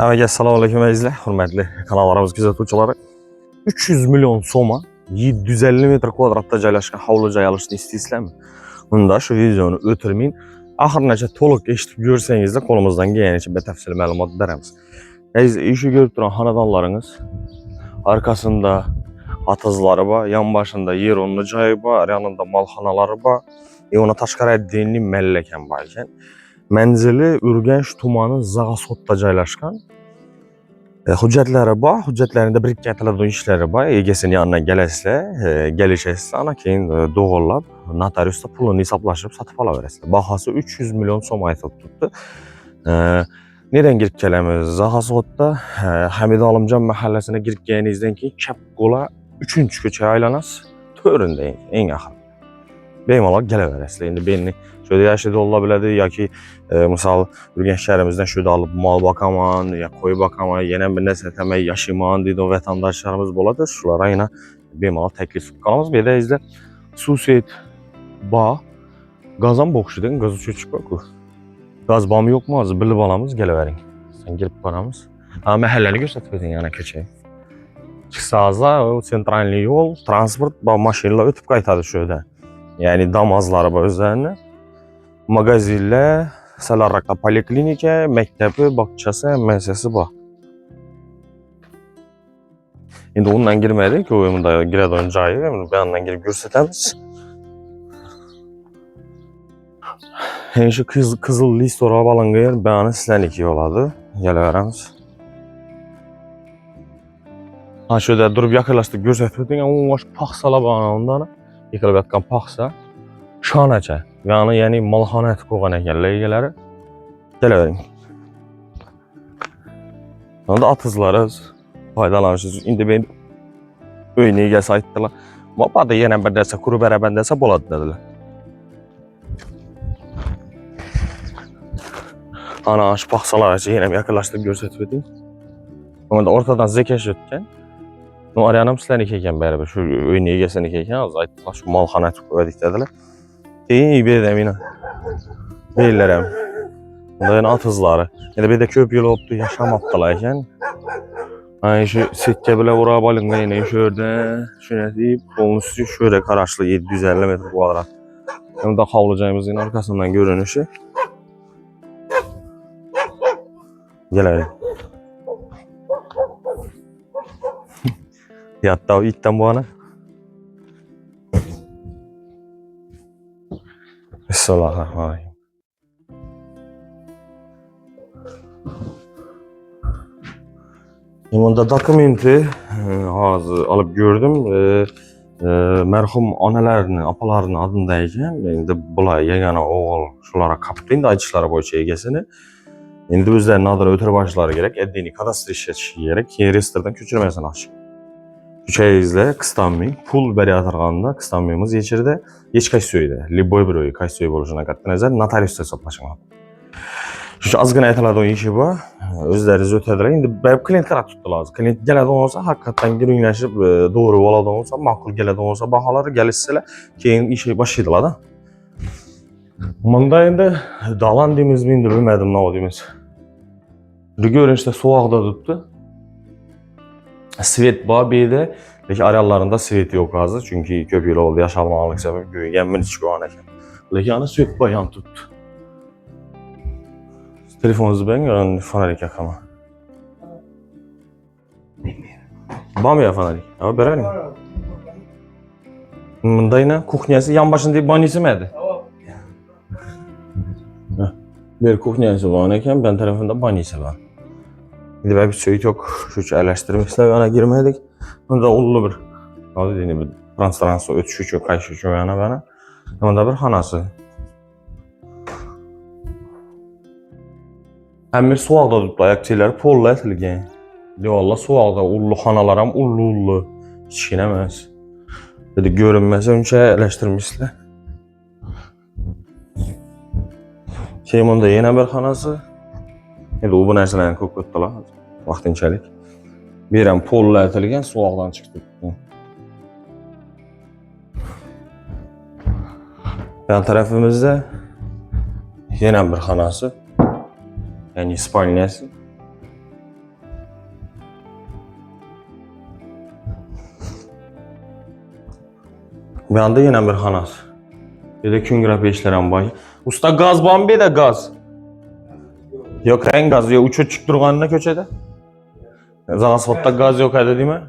Evet, assalamu alaykum azizlar, hurmatli kanallarimiz kuzatuvchilari. 300 milyon soma 750 metr kvadratda joylashgan hovli joy olishni istaysizlarmi? Unda shu videoni o'tirmang. Oxirigacha to'liq eshitib ko'rsangizlar, qo'limizdan kelganicha batafsil ma'lumot beramiz. Aziz, shu ko'rib turgan xonadonlaringiz arkasında atızları bor, yon boshida yer o'rni joyi bor, yonida molxonalari bor. Ona tashqari denli mallakan bor ekan. Manzili Urganch tumani Zag'asotda joylashgan. Hujjatlari bor, hujjatlarida bir-ikki aytiladigan ishlari bor. Egasini yonidan kelasizlar, kelishasizlar, ana keyin to'g'irlab, notariusda pulini hisoblashib sotib olaverasizlar. Bahosi 300 million so'm aytilib turibdi. Nereden girib kelamiz? Zag'asotda Hamid Olimjon mahallasine girib kelganingizdan keyin chap qo'la 3-ko'chaga aylanasiz. To'rinda eng axir. Bemalol kelaverasizlar. Endi belni şöyle yaşlı olabilirdi ya ki misal Urganch shahrimizdan şurada alıp mal bakaman ya koyu bakaman yine bir narsa temel yaşayman deydi o vatandaşlarımız bo'ladi. Shulara yine bemalol taklif qilamiz. Bu yerda izle Suset ba gazam boqishidan gaz o'chirib qo'yku. Gaz bormi yo'qmi hozir bilib olamiz, kelavering. Sen girib boramiz. Ha, mahallani ko'rsatib o'ting yana ko'chaga. Chiqsangizlar, o sentralniy yo'l, transport va mashinalar o'tib qaytadi shu yerda. Yani damazları bor o'zlarini. Magazinlar, salarraqda poliklinika, maktabi, bog'chasi, muassasasi bor. Endi undan girmaydik, u bunda giradigan joyi, bu yandan girib ko'rsatamiz. Endi shu qizil list o'rab olingan yer bani sizlarniki bo'ladi. Kelaveramiz. Ha, shu yerda turib yaqinlashtirib ko'rsatib o'ting, u paxsalar bor undan. Yiqilib yotgan paxsa. Shonacha. Yani molxona etib qo'ygan ekanlar egalari. Kelavering. Onda atızları foydalanışınız. Endi men uyni egasi aytdilar. Mopada yana bir narsa qurib beraman desa bo'ladi dedilar. Ana shu paxsalarcha yana yaqinlashtirib ko'rsatib o'ting. Onda o'rtadan zekash o'tgan. Nu arayanam sizlarniki ekan baribir. Shu uyni egasiniki ekan. Hozir aytdilar, shu molxona etib qo'ydik dedilar. İyi bir mina. Beylerim. Bunların atızları. Ya da bir de köp yıl oldu yaşamaktalar ekan. Ay şu sekke bile uğrab alıngan yine şöyle şöyle deyip olmuştu şöyle karaşlı 750 metr kvadrat. Hem de havlucağımızın arkasından görünüşü. Gelelim. Yatta o itten bu ana. Bismillahirrahmanirrahim. Bunda dokumenti hazır alıp gördüm. Merhum analarını, apalarını adındayken endi bular yagana oğul şulara kaptı. Endi aytishlari bo'yicha egasini. Endi o'zlarini adına o'tirib olishlari kerak. Addiniy kadastr ishlatishi kerak. Keyin reyestrdan ko'chirmasini olish. Ko'changizda qistonmang. Pul berayotganda qistonmaymiz yechirdi. Hech qaysi joyda, liboy bir joy, qaysi joy bo'lishidan qat'iy nazar notariusda hisoblashing mumkin. Shu ozgina aytiladigan ishi bor. O'zlaringiz o'tadilar. Endi baribir klient qarab tutdilar hozir. Klient keladigan bo'lsa, haqiqatan giringlashib, to'g'ri bo'ladigan bo'lsa, ma'qul keladigan bo'lsa, baholari kelishsalar, keyin ishni boshlaydilar-da. Bunda endi dalan deymizmi, endi bilmadim nima deymiz. Ko'rinishda sovuqda turibdi. Svet bor bu yerda, lekin areallarında svet yo'q hozir, chunki ko'p yil oldi yashalmaganlik sabab ko'yganman ichib qo'ygan ekan. Lekin ana svet bor yon turibdi. Telefonunuzu ben görün fanarik yakama. Var mı ya fanarik? Ama verelim. Bunda yine kuhnyası yan başında banyosu mıydı? Bir kuhnyası var iken ben tarafında banyosu var. Bir de bir şey yok. Şu eleştirmişler yana girmedik. Bunda ullu bir. Adı diyeyim bir transparansı ötüşü çok kayışı çok yana bana. Bunda bir hanası. Hem bir soğukda tuttu ayakçıları polla etilgen. Valla soğukda ullu xanalaram ullu. Hiç inemez. Dedi görünmese önce eleştirmişler. Şeyimonda yine bir xanası. Endi bu narsalarni ko'p o'tdilar. Vaqtinchalik. Bir ham polla etilgan soğukdan chiqib ketdi. Yan tarafimizda yana bir xonasi. Yani spalnyası. Bu yanda yine bir xanası. Bir de küngürə peşlərəm bay. Usta gaz var mı bir de gaz? Yok en gaz yok. Uçu çık durğanına köçede. Zagasot'ta gaz yok hadi değil mi?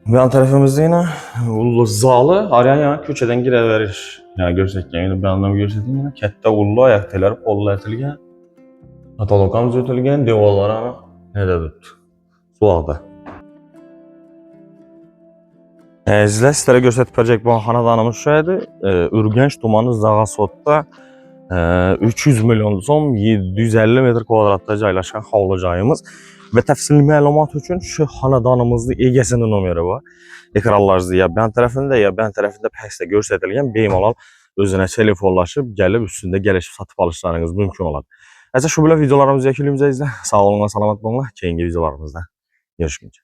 Ben tarafımızda yine ullu zalı arayan yana köçeden gire verir. Yani görsek yani ben anlamı görseydim yine kette ullu ayakteler kollu etilgen. Katalogam ötülgen devalara ama ne de tut. Sualda. Sizler sizlere gösterip bu xanadanımız şöydi. Ürgenç Tumanı Zagasot'ta 300 milyon som 750 metr kvadratda joylashgan hovli-joyimiz ve təfsili məlumat üçün şu xanadanımızın egesinin nomeri var. Ekranlarınızda ya ben tarafında ya ben tarafında pəstə göstərilən bemalol özünə telefonlaşıb gəlib üstündə gəlişib satıb alışlarınız mümkün olar. Əgər şu belə videolarımızı yakiliyimizə izlə. Sağ olun, salamat olun. Keyingi videolarımızda görüşmək.